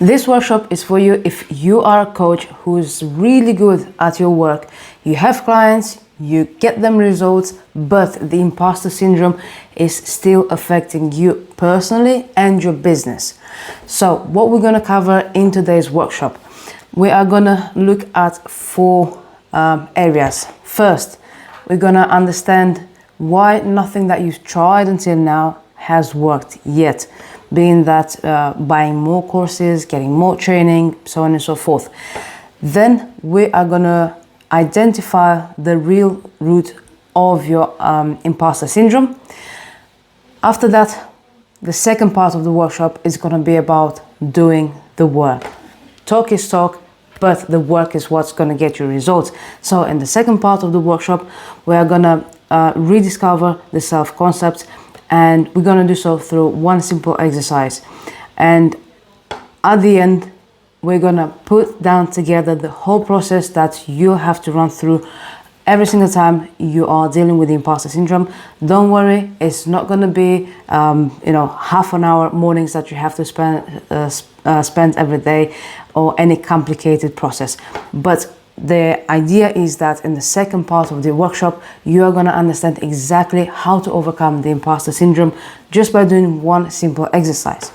This workshop is for you if you are a coach who's really good at your work. You have clients, you get them results, but the imposter syndrome is still affecting you personally and your business. So what we're going to cover in today's workshop, we are going to look at four areas. First, we're going to understand why nothing that you've tried until now has worked yet, being that buying more courses, getting more training, so on and so forth. Then we are going to identify the real root of your imposter syndrome. After that, the second part of the workshop is going to be about doing the work. Talk is talk, but the work is what's going to get you results. So in the second part of the workshop, we are going to rediscover the self-concept, and we're going to do so through one simple exercise. And at the end, we're going to put down together the whole process that you have to run through every single time you are dealing with the imposter syndrome. Don't worry, it's not going to be half an hour mornings that you have to spend every day, or any complicated process. But the idea is that in the second part of the workshop, you are going to understand exactly how to overcome the imposter syndrome just by doing one simple exercise.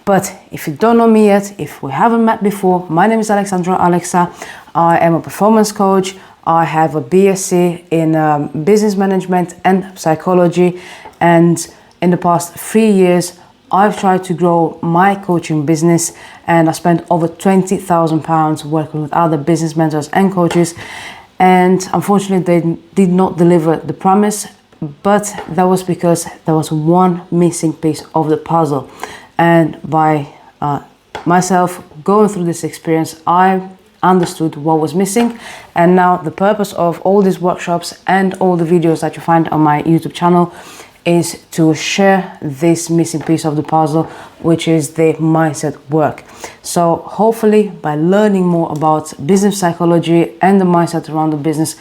But if you don't know me yet, if we haven't met before, my name is Alexa. I am a performance coach. I have a BSc in business management and psychology. And in the past 3 years, I've tried to grow my coaching business, and I spent over £20,000 working with other business mentors and coaches. And unfortunately, they did not deliver the promise, but that was because there was one missing piece of the puzzle. And by myself going through this experience, I understood what was missing. And now the purpose of all these workshops and all the videos that you find on my YouTube channel is to share this missing piece of the puzzle, which is the mindset work. So hopefully by learning more about business psychology and the mindset around the business,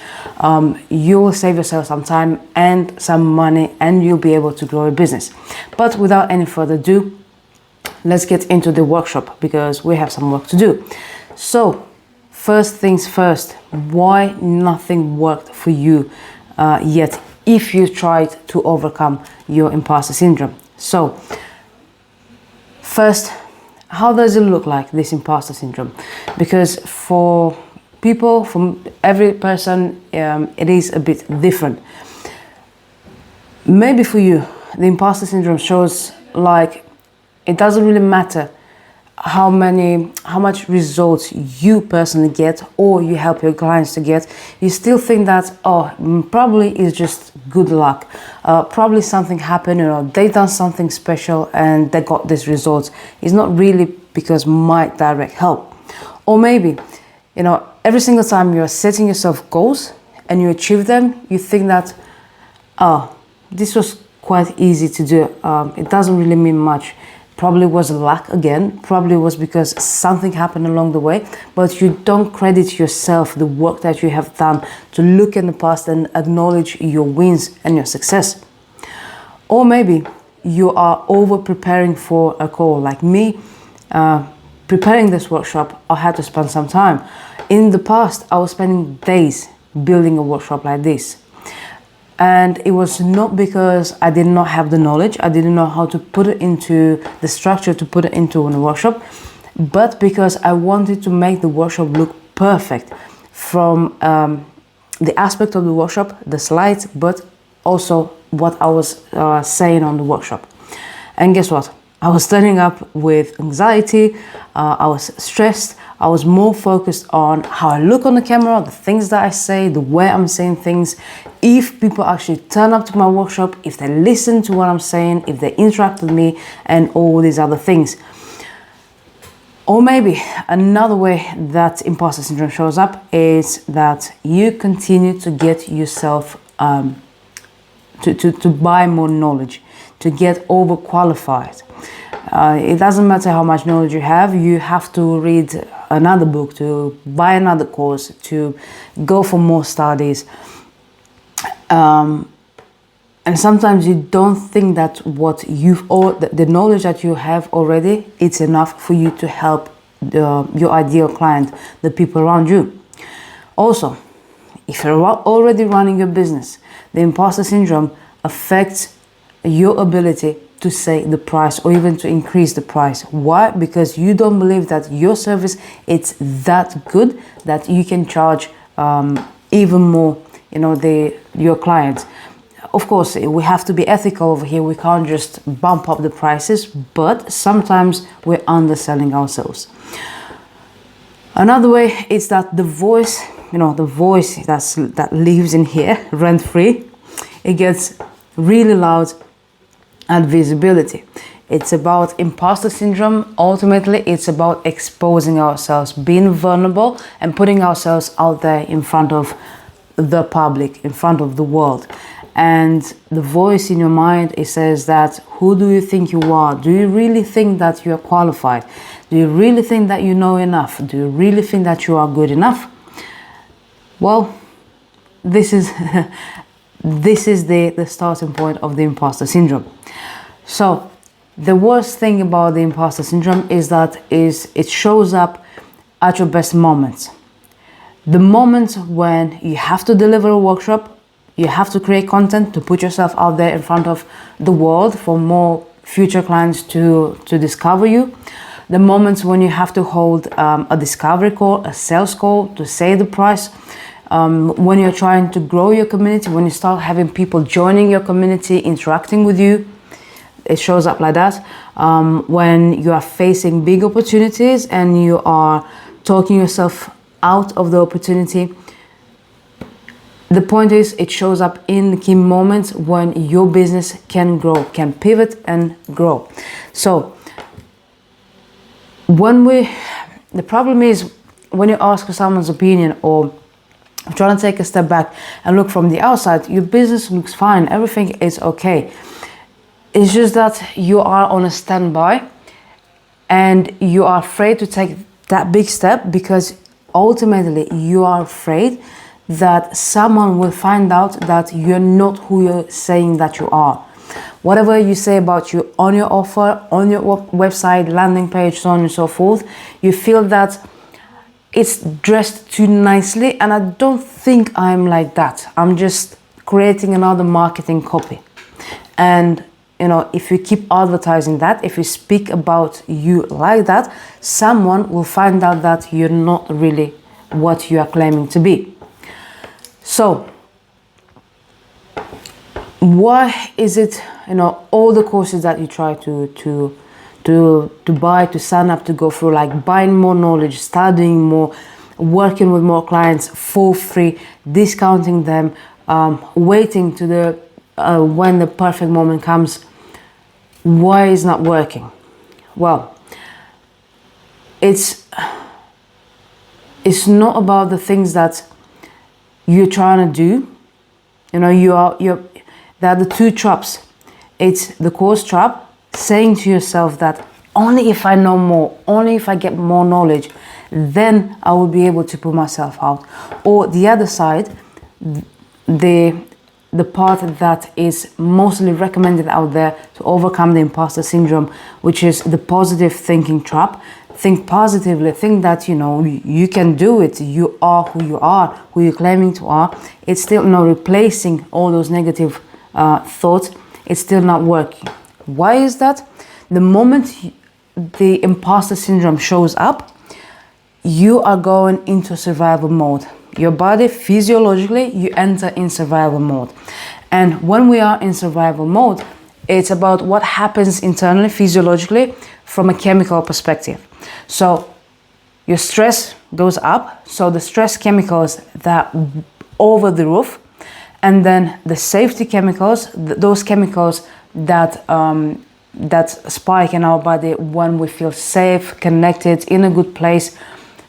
you will save yourself some time and some money, and you'll be able to grow a business. But without any further ado, let's get into the workshop, because we have some work to do. So first things first, why nothing worked for you yet if you tried to overcome your imposter syndrome? So first, how does it look like, this imposter syndrome? Because for people, from every person, it is a bit different. Maybe for you, the imposter syndrome shows like it doesn't really matter how much results you personally get or you help your clients to get. You still think that, probably it's just good luck. Probably something happened, they done something special and they got these results. It's not really because my direct help. Or maybe, every single time you're setting yourself goals and you achieve them, you think that, this was quite easy to do. It doesn't really mean much. Probably was luck again, probably was because something happened along the way, but you don't credit yourself the work that you have done to look in the past and acknowledge your wins and your success. Or maybe you are over preparing for a call. Like me, preparing this workshop, I had to spend some time. In the past, I was spending days building a workshop like this. And it was not because I did not have the knowledge, I didn't know how to put it into the structure, to put it into a workshop, but because I wanted to make the workshop look perfect from the aspect of the workshop, the slides, but also what I was saying on the workshop. And guess what? I was turning up with anxiety, I was stressed, I was more focused on how I look on the camera, the things that I say, the way I'm saying things, if people actually turn up to my workshop, if they listen to what I'm saying, if they interact with me, and all these other things. Or maybe another way that imposter syndrome shows up is that you continue to get yourself to buy more knowledge, to get overqualified. It doesn't matter how much knowledge you have to read another book, to buy another course, to go for more studies. And sometimes you don't think that what the knowledge that you have already, it's enough for you to help your ideal client, the people around you. Also, if you're already running your business, the imposter syndrome affects your ability to say the price or even to increase the price. Why? Because you don't believe that your service is that good that you can charge even more, your clients. Of course, we have to be ethical over here. We can't just bump up the prices, but sometimes we're underselling ourselves. Another way is that the voice that lives in here rent free, it gets really loud and visibility. It's about imposter syndrome. Ultimately, it's about exposing ourselves, being vulnerable and putting ourselves out there in front of the public, in front of the world. And the voice in your mind, it says that, who do you think you are? Do you really think that you are qualified? Do you really think that you know enough? Do you really think that you are good enough? Well, this is the starting point of the imposter syndrome. So the worst thing about the imposter syndrome is that it shows up at your best moments. The moments when you have to deliver a workshop, you have to create content to put yourself out there in front of the world for more future clients to discover you. The moments when you have to hold a discovery call, a sales call to say the price. When you're trying to grow your community, when you start having people joining your community, interacting with you, it shows up like that. When you are facing big opportunities and you are talking yourself out of the opportunity. The point is, it shows up in the key moments when your business can grow, can pivot and grow. So the problem is when you ask for someone's opinion or trying to take a step back and look from the outside, your business looks fine, everything is okay. It's just that you are on a standby and you are afraid to take that big step because ultimately you are afraid that someone will find out that you're not who you're saying that you are. Whatever you say about you on your offer, on your website, landing page, so on and so forth, you feel that it's dressed too nicely, and I don't think I'm like that. I'm just creating another marketing copy. And if you keep advertising that, if you speak about you like that, someone will find out that you're not really what you are claiming to be. So why is it, all the courses that you try to buy, to sign up, to go through, like buying more knowledge, studying more, working with more clients for free, discounting them, waiting to when the perfect moment comes, why is not working? Well, it's not about the things that you're trying to do. There are the two traps. It's the course trap, saying to yourself that only if I know more, only if I get more knowledge, then I will be able to put myself out. Or the other side, the part that is mostly recommended out there to overcome the imposter syndrome, which is the positive thinking trap. Think positively, think that you can do it, you are who you are, who you're claiming to are. It's still replacing all those negative thoughts. It's still not working. Why is that? The moment the imposter syndrome shows up, you are going into survival mode. Your body, physiologically, you enter in survival mode. And when we are in survival mode, it's about what happens internally, physiologically, from a chemical perspective. So your stress goes up, so the stress chemicals that over the roof, and then the safety chemicals, those chemicals that spike in our body when we feel safe, connected, in a good place,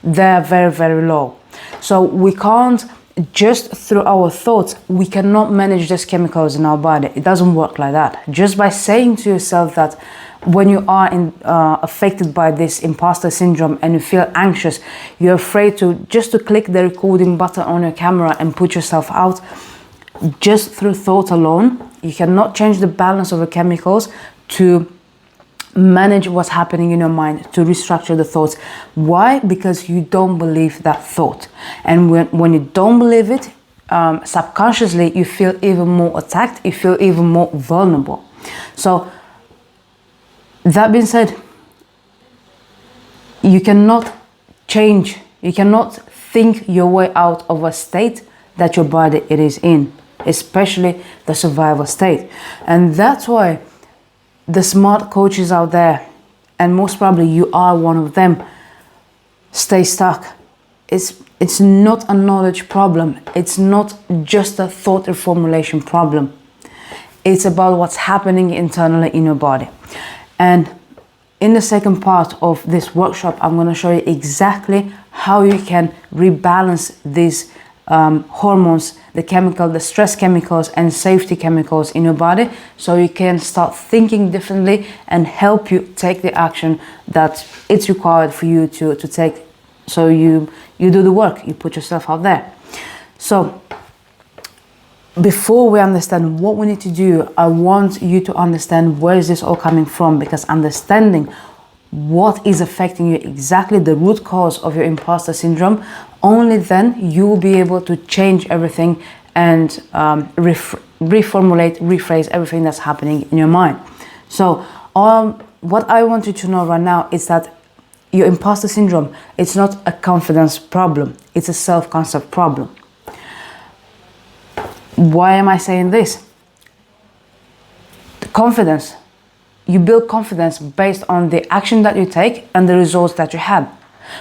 they're very, very low. So we can't, just through our thoughts, we cannot manage these chemicals in our body. It doesn't work like that. Just by saying to yourself that when you are affected by this imposter syndrome and you feel anxious, you're afraid to click the recording button on your camera and put yourself out, just through thought alone, you cannot change the balance of the chemicals to manage what's happening in your mind, to restructure the thoughts. Why? Because you don't believe that thought. And when you don't believe it, subconsciously you feel even more attacked, you feel even more vulnerable. So that being said, you cannot change, you cannot think your way out of a state that your body it is in, especially the survival state. And that's why the smart coaches out there, and most probably you are one of them, stay stuck. It's not a knowledge problem. It's not just a thought reformulation problem. It's about what's happening internally in your body. And in the second part of this workshop, I'm going to show you exactly how you can rebalance these hormones, the stress chemicals and safety chemicals in your body, so you can start thinking differently and help you take the action that it's required for you to take. So you do the work, you put yourself out there. So before we understand what we need to do, I want you to understand where is this all coming from, because understanding what is affecting you, exactly the root cause of your imposter syndrome, only then you will be able to change everything and reformulate, rephrase everything that's happening in your mind. So what I want you to know right now is that your imposter syndrome, it's not a confidence problem, it's a self-concept problem. Why am I saying this? The confidence, you build confidence based on the action that you take and the results that you have.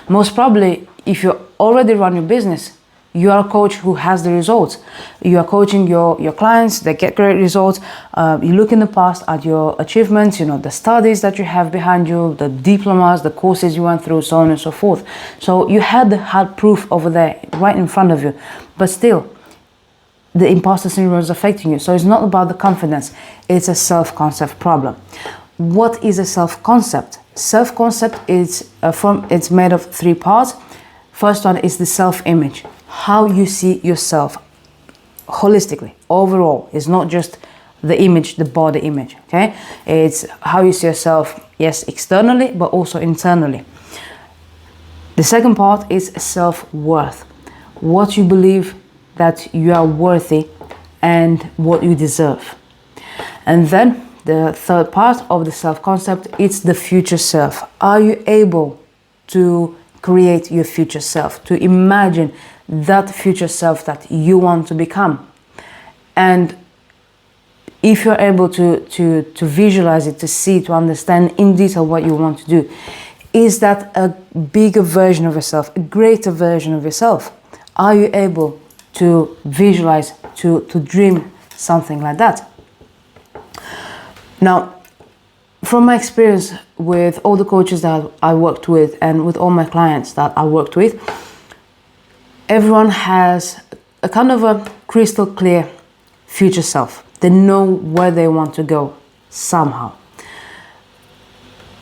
Most probably, if you already run your business, you are a coach who has the results. You are coaching your clients, they get great results. You look in the past at your achievements, the studies that you have behind you, the diplomas, the courses you went through, so on and so forth. So you had the hard proof over there, right in front of you. But still, the imposter syndrome is affecting you. So it's not about the confidence, it's a self-concept problem. What is a self-concept? Self-concept is it's made of 3 parts. First one is the self-image, how you see yourself holistically, overall. It's not just the image, the body image, okay? It's how you see yourself, yes, externally, but also internally. The second part is self-worth, what you believe that you are worthy and what you deserve. And then the third part of the self-concept, it's the future self. Are you able to create your future self, to imagine that future self that you want to become? And if you're able to visualize it, to see, to understand in detail what you want to do, is that a bigger version of yourself, a greater version of yourself? Are you able to visualize, to dream something like that? Now, from my experience with all the coaches that I worked with and with all my clients that I worked with, everyone has a kind of a crystal clear future self. They know where they want to go somehow.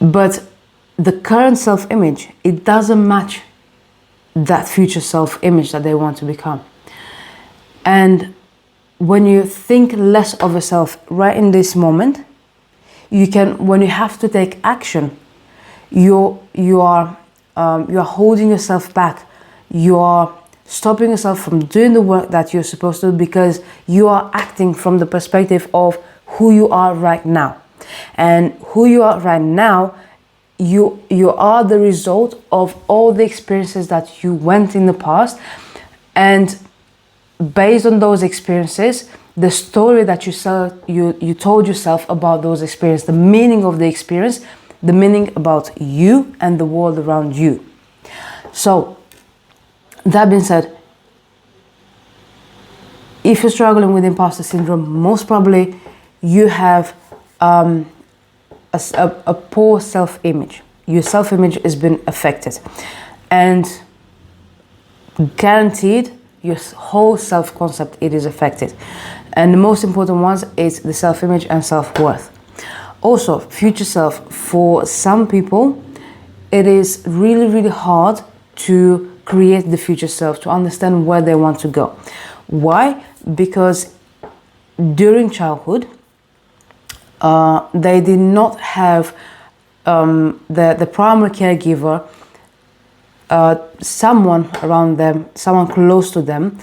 But the current self-image, it doesn't match that future self-image that they want to become. And when you think less of yourself right in this moment, you can, when you have to take action, you are holding yourself back. You are stopping yourself from doing the work that you're supposed to, because you are acting from the perspective of who you are right now. And who you are right now, you are the result of all the experiences that you went in the past, and based on those experiences, the story that you told yourself about those experiences, the meaning of the experience, the meaning about you and the world around you. So, that being said, if you're struggling with imposter syndrome, most probably you have a poor self-image. Your self-image has been affected, and guaranteed your whole self-concept it is affected. And the most important ones is the self-image and self-worth. Also, future self, for some people it is really, really hard to create the future self, to understand where they want to go. Why? Because during childhood they did not have the primary caregiver, someone around them, someone close to them,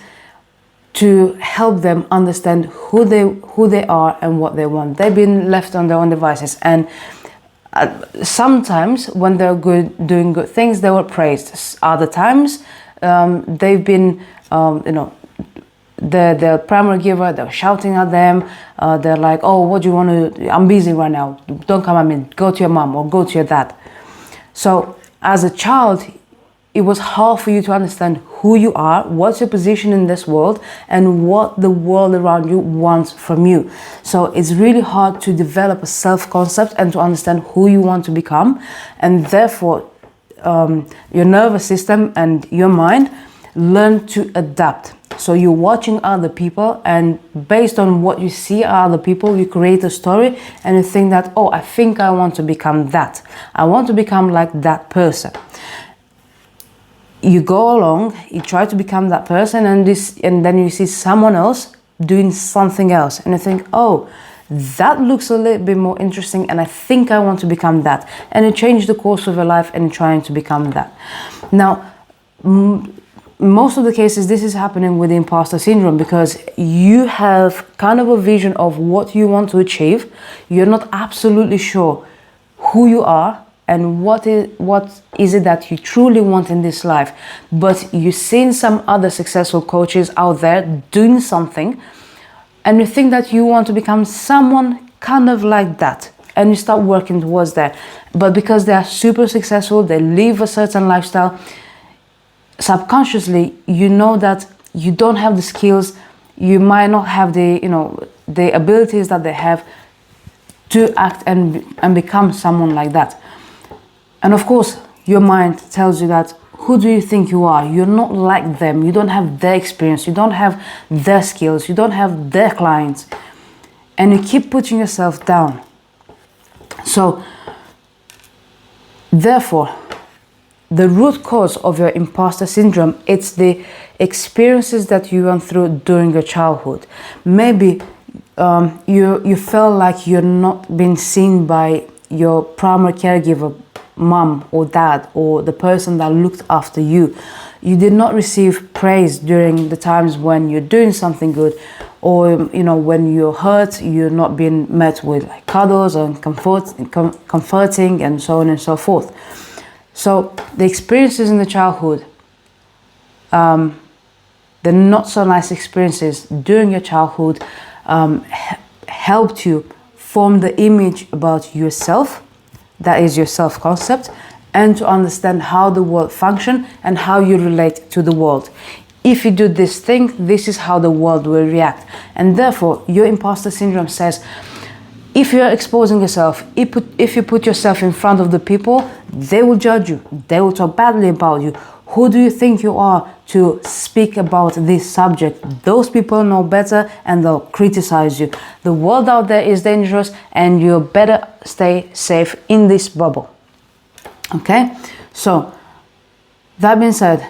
to help them understand who they are and what they want. They've been left on their own devices, and sometimes when they're doing good things, they were praised. Other times they've been the primary giver, they're shouting at them, they're like, oh, what do you want to, I'm busy right now, don't come at me, go to your mom or go to your dad. So as a child, it was hard for you to understand who you are, what's your position in this world, and what the world around you wants from you. So it's really hard to develop a self-concept and to understand who you want to become, and therefore your nervous system and your mind learn to adapt. So you're watching other people, and based on what you see other people, you create a story and you think that, oh, I think I want to become that. I want to become like that person. You go along, you try to become that person, and then you see someone else doing something else, and you think, oh, that looks a little bit more interesting, and I think I want to become that. And you change the course of your life and trying to become that. Now, most of the cases, this is happening with the imposter syndrome, because you have kind of a vision of what you want to achieve. You're not absolutely sure who you are and what is it that you truly want in this life. But you've seen some other successful coaches out there doing something, and you think that you want to become someone kind of like that, and you start working towards that. But because they are super successful, they live a certain lifestyle, subconsciously you know that you don't have the skills, you might not have the abilities that they have to act and become someone like that. And of course your mind tells you that, who do you think you are? You're not like them, you don't have their experience, you don't have their skills, you don't have their clients, and you keep putting yourself down. So therefore, the root cause of your imposter syndrome, it's the experiences that you went through during your childhood. Maybe you felt like you're not being seen by your primary caregiver, mom or dad, or the person that looked after you. You did not receive praise during the times when you're doing something good, or when you're hurt, you're not being met with like cuddles and comforting and so on and so forth. So the experiences in the childhood, the not so nice experiences during your childhood, helped you form the image about yourself, that is your self-concept, and to understand how the world functions and how you relate to the world. If you do this thing, this is how the world will react. And therefore, your imposter syndrome says, if you're exposing yourself, if you put yourself in front of the people, they will judge you, they will talk badly about you. Who do you think you are to speak about this subject? Those people know better and they'll criticize you. The world out there is dangerous, and you better stay safe in this bubble. Okay? So, that being said,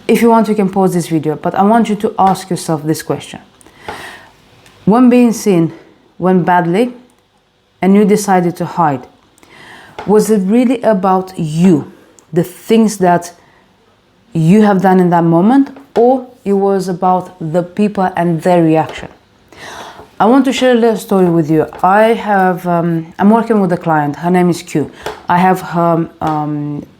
if you want, you can pause this video, but I want you to ask yourself this question. When being seen went badly and you decided to hide, was it really about you, the things that you have done in that moment, or it was about the people and their reaction? I want to share a little story with you. I'm working with a client, her name is Q. I have her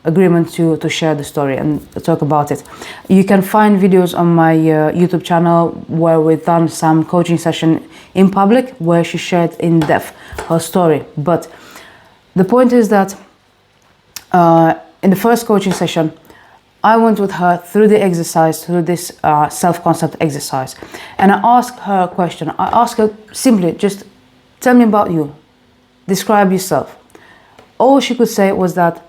agreement to share the story and talk about it. You can find videos on my YouTube channel where we've done some coaching session in public where she shared in depth her story. But the point is that in the first coaching session, I went with her through the exercise, through this self-concept exercise. And I asked her a question. I asked her simply, just tell me about you. Describe yourself. All she could say was that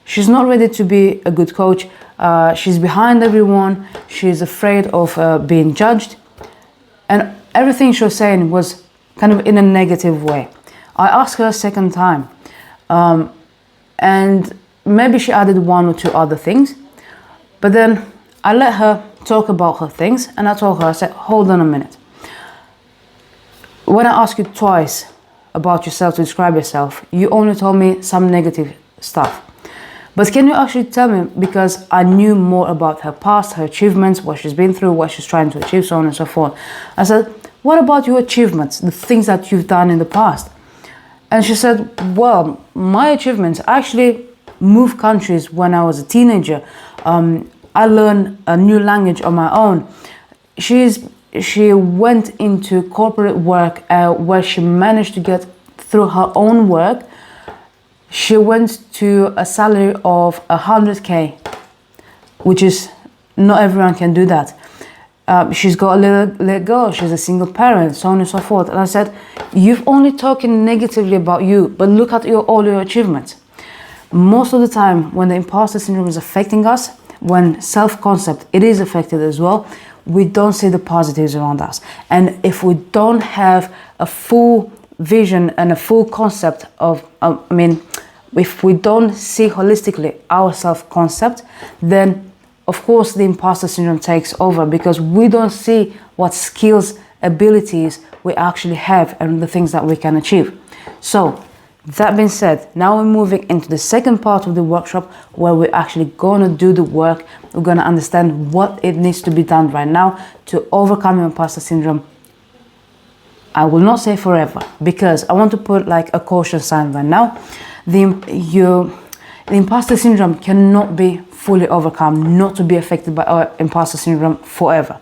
she's not ready to be a good coach. She's behind everyone. She's afraid of being judged. And everything she was saying was kind of in a negative way. I asked her a second time. And maybe she added one or two other things. But then I let her talk about her things, and I told her, I said, hold on a minute. When I ask you twice about yourself to describe yourself. You only told me some negative stuff. But can you actually tell me, because I knew more about her past, her achievements, what she's been through, what she's trying to achieve, so on and so forth. I said, what about your achievements, the things that you've done in the past? And she said, well, my achievements, I actually moved countries when I was a teenager. I learned a new language on my own. She went into corporate work where she managed to get through her own work. She went to a salary of 100K, which is, not everyone can do that. She's got a little girl, she's a single parent, so on and so forth. And I said, you've only talking negatively about you, but look at all your achievements. Most of the time, when the imposter syndrome is affecting us, when self-concept, it is affected as well, we don't see the positives around us. And if we don't have a full vision and a full concept of, if we don't see holistically our self-concept, then of course the imposter syndrome takes over, because we don't see what skills, abilities we actually have and the things that we can achieve. So that being said, now we're moving into the second part of the workshop, where we're actually going to do the work. We're going to understand what it needs to be done right now to overcome imposter syndrome. I will not say forever, because I want to put like a caution sign right now. The imposter syndrome cannot be fully overcome, not to be affected by imposter syndrome forever.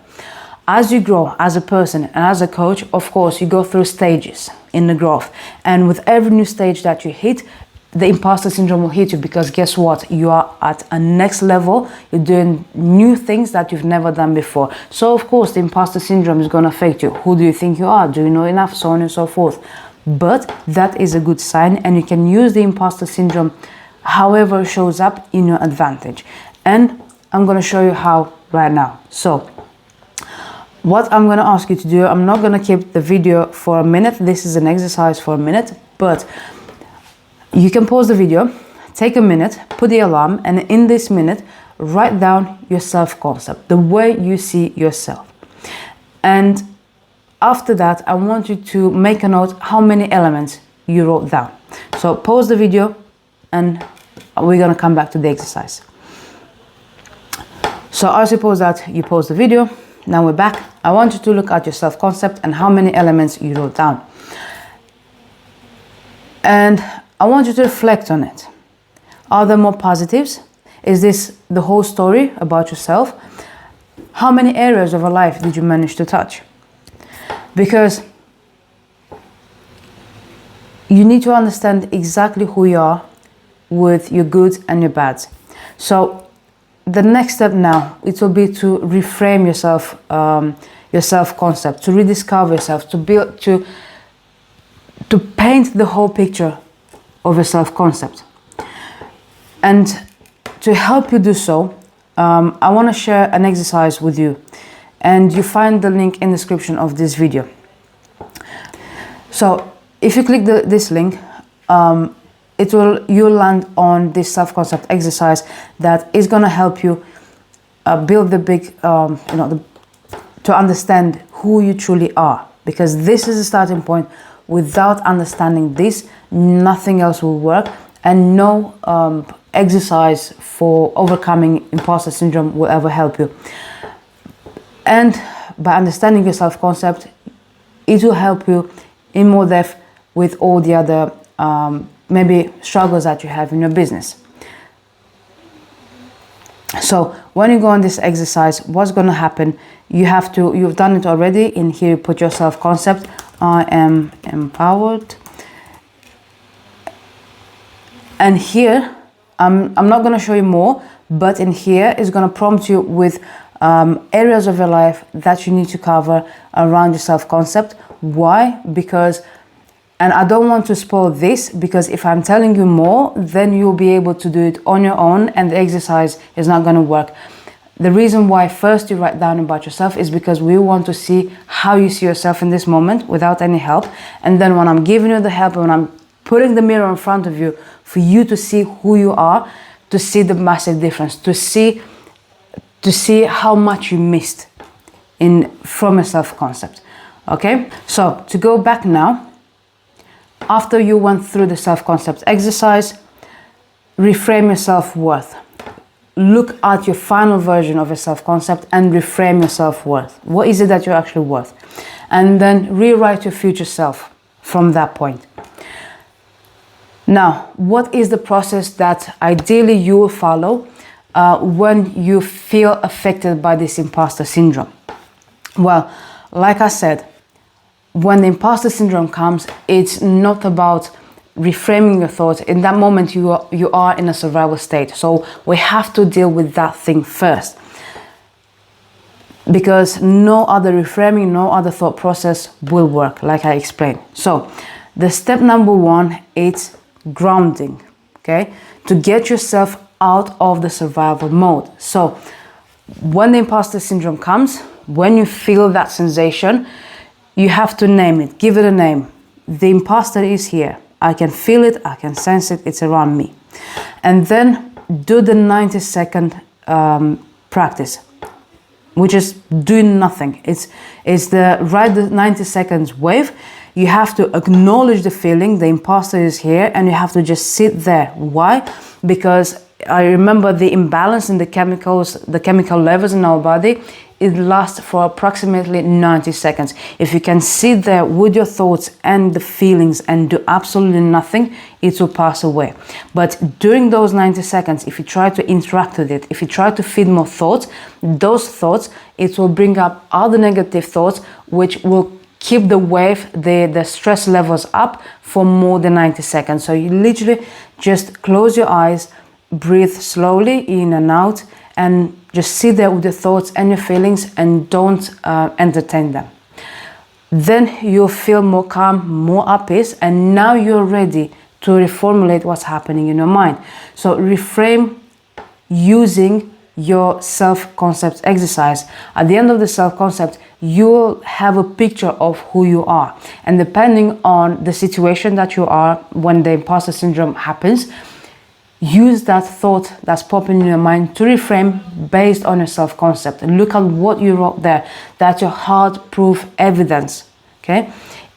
As you grow as a person and as a coach, of course, you go through stages in the growth. And with every new stage that you hit, the imposter syndrome will hit you, because guess what? You are at a next level. You're doing new things that you've never done before. So of course, the imposter syndrome is going to affect you. Who do you think you are? Do you know enough? So on and so forth. But that is a good sign, and you can use the imposter syndrome however it shows up in your advantage. And I'm going to show you how right now. So what I'm going to ask you to do, I'm not going to keep the video for a minute. This is an exercise for a minute, but you can pause the video, take a minute, put the alarm, and in this minute, write down your self-concept, the way you see yourself. And after that, I want you to make a note how many elements you wrote down. So pause the video and we're going to come back to the exercise. So I suppose that you pause the video. Now we're back. I want you to look at your self-concept and how many elements you wrote down. And I want you to reflect on it. Are there more positives? Is this the whole story about yourself? How many areas of your life did you manage to touch? Because you need to understand exactly who you are with your goods and your bads. So the next step now, it will be to reframe yourself, your self-concept, to rediscover yourself, to build, to paint the whole picture of your self-concept. And to help you do so, I want to share an exercise with you, and you find the link in the description of this video. So if you click this link, you'll land on this self-concept exercise that is going to help you build the big, to understand who you truly are, because this is a starting point. Without understanding this, nothing else will work, and no exercise for overcoming imposter syndrome will ever help you. And by understanding your self-concept, it will help you in more depth with all the other maybe struggles that you have in your business. So when you go on this exercise, what's going to happen? You've done it already. In here, you put your self-concept. I am empowered. And here, I'm not going to show you more, but in here is going to prompt you with areas of your life that you need to cover around your self-concept. Why? Because, and I don't want to spoil this, because if I'm telling you more, then you'll be able to do it on your own and the exercise is not going to work. The reason why first you write down about yourself is because we want to see how you see yourself in this moment without any help. And then when I'm giving you the help, when I'm putting the mirror in front of you for you to see who you are, to see the massive difference, to see how much you missed from your self-concept. Okay, so to go back now, after you went through the self-concept exercise, reframe your self-worth. Look at your final version of your self-concept and reframe your self-worth. What is it that you're actually worth? And then rewrite your future self from that point. Now, what is the process that ideally you will follow when you feel affected by this imposter syndrome? Well, like I said, when the imposter syndrome comes, it's not about reframing your thoughts. In that moment, you are in a survival state. So we have to deal with that thing first, because no other reframing, no other thought process will work, like I explained. So the step number one is grounding, okay, to get yourself out of the survival mode. So when the imposter syndrome comes, when you feel that sensation, you have to name it, give it a name. The imposter is here. I can feel it, I can sense it, it's around me. And then do the 90-second practice, which is doing nothing. It's the 90 seconds wave. You have to acknowledge the feeling, the imposter is here, and you have to just sit there. Why? Because I remember the imbalance in the chemicals, the chemical levels in our body, it lasts for approximately 90 seconds. If you can sit there with your thoughts and the feelings and do absolutely nothing, it will pass away. But during those 90 seconds, if you try to interact with it, if you try to feed more thoughts, those thoughts, it will bring up other negative thoughts, which will keep the wave, the stress levels up for more than 90 seconds. So you literally just close your eyes, breathe slowly in and out, and just sit there with your thoughts and your feelings and don't entertain them. Then you'll feel more calm, more at peace, and now you're ready to reformulate what's happening in your mind. So reframe using your self-concept exercise. At the end of the self-concept, you'll have a picture of who you are. And depending on the situation that you are when the imposter syndrome happens, use that thought that's popping in your mind to reframe based on your self-concept. And look at what you wrote there. That's your hard-proof evidence, okay?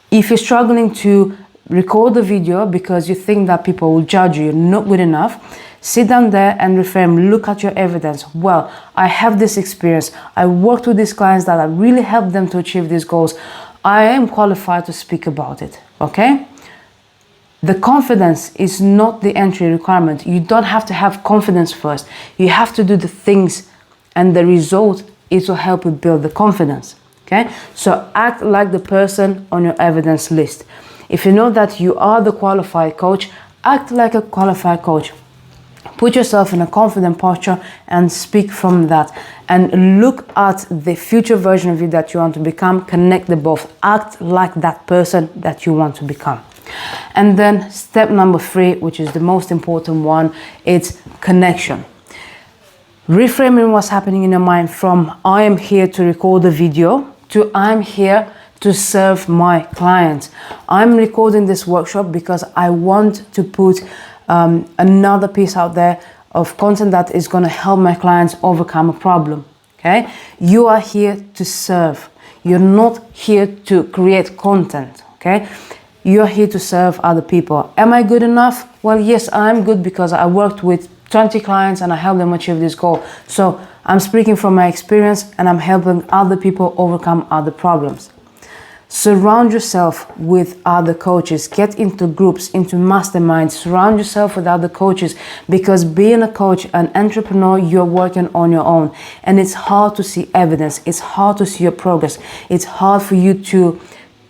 If you're struggling to record the video because you think that people will judge you, you're not good enough, sit down there and reframe. Look at your evidence. Well, I have this experience. I worked with these clients that I really helped them to achieve these goals. I am qualified to speak about it, okay? The confidence is not the entry requirement. You don't have to have confidence first. You have to do the things, and the result, it will help you build the confidence, okay? So act like the person on your evidence list. If you know that you are the qualified coach, act like a qualified coach. Put yourself in a confident posture and speak from that. And look at the future version of you that you want to become. Connect the both. Act like that person that you want to become. And then step number 3, which is the most important one, it's connection. Reframing what's happening in your mind from I am here to record the video to I'm here to serve my clients. I'm recording this workshop because I want to put another piece out there of content that is going to help my clients overcome a problem, okay? You are here to serve. You're not here to create content, okay? You're here to serve other people. Am I good enough? Well, yes, I'm good because I worked with 20 clients and I helped them achieve this goal. So I'm speaking from my experience and I'm helping other people overcome other problems. Surround yourself with other coaches. Get into groups, into masterminds. Surround yourself with other coaches, because being a coach, an entrepreneur, you're working on your own. And it's hard to see evidence. It's hard to see your progress. It's hard for you to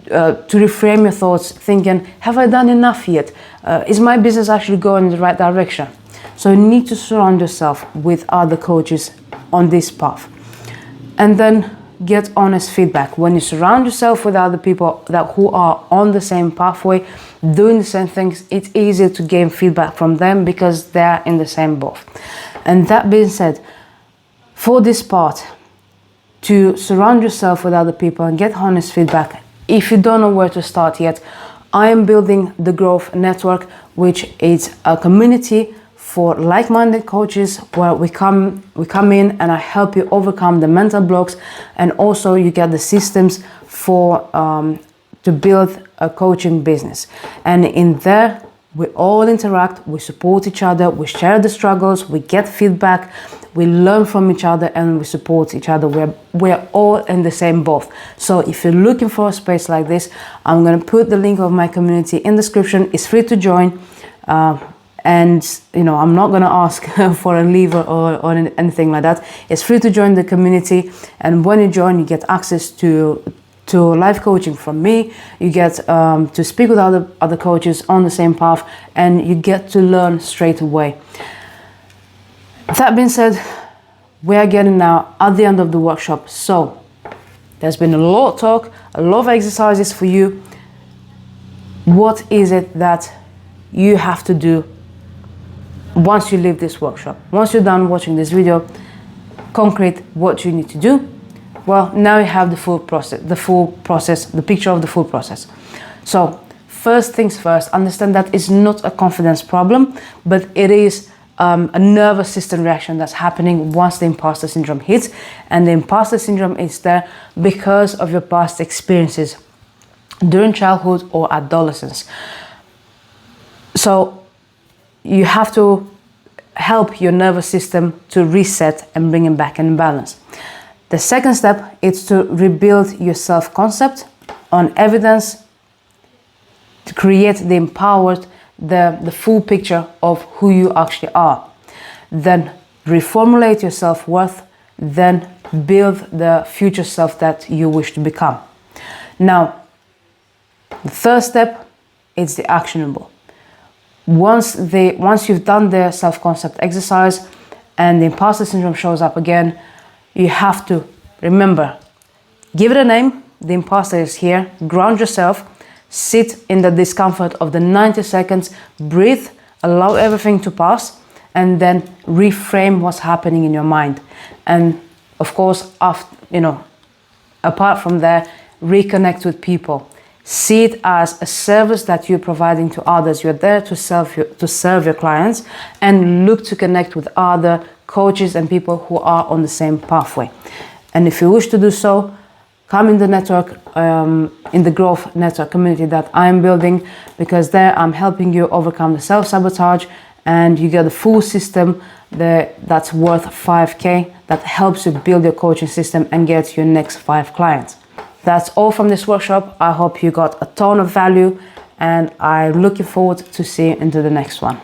reframe your thoughts thinking, have I done enough yet? Is my business actually going in the right direction? So you need to surround yourself with other coaches on this path. And then get honest feedback. When you surround yourself with other people who are on the same pathway, doing the same things, it's easier to gain feedback from them because they're in the same boat. And that being said, for this part, to surround yourself with other people and get honest feedback, if you don't know where to start yet, I am building the Growth Network, which is a community for like-minded coaches where we come in and I help you overcome the mental blocks, and also you get the systems for to build a coaching business. And in there, we all interact, we support each other, we share the struggles, we get feedback, we learn from each other, and we support each other. We're all in the same boat. So if you're looking for a space like this, I'm going to put the link of my community in the description. It's free to join. And I'm not going to ask for a leave or anything like that. It's free to join the community, and when you join, you get access to live coaching from me. You get to speak with other coaches on the same path, and you get to learn straight away. That being said, we are getting now at the end of the workshop. So there's been a lot of talk, a lot of exercises for you. What is it that you have to do once you leave this workshop? Once you're done watching this video, concrete what you need to do. Well, now you have the full process, the picture of the full process. So first things first, understand that it's not a confidence problem, but it is a nervous system reaction that's happening once the imposter syndrome hits. And the imposter syndrome is there because of your past experiences during childhood or adolescence. So you have to help your nervous system to reset and bring it back in balance. The second step is to rebuild your self-concept on evidence, to create the empowered, the full picture of who you actually are. Then reformulate your self-worth, then build the future self that you wish to become. Now, the third step is the actionable. Once you've done the self-concept exercise and the imposter syndrome shows up again, you have to remember, give it a name. The imposter is here. Ground yourself, sit in the discomfort of the 90 seconds, breathe, allow everything to pass, and then reframe what's happening in your mind. And of course, apart from there, reconnect with people. See it as a service that you're providing to others. You're there to serve your clients, and look to connect with other coaches and people who are on the same pathway. And if you wish to do so, come in the network, in the growth network community that I'm building, because there I'm helping you overcome the self-sabotage, and you get the full system that's worth 5K that helps you build your coaching system and get your next 5 clients. That's all from this workshop. I hope you got a ton of value, and I'm looking forward to see you into the next one.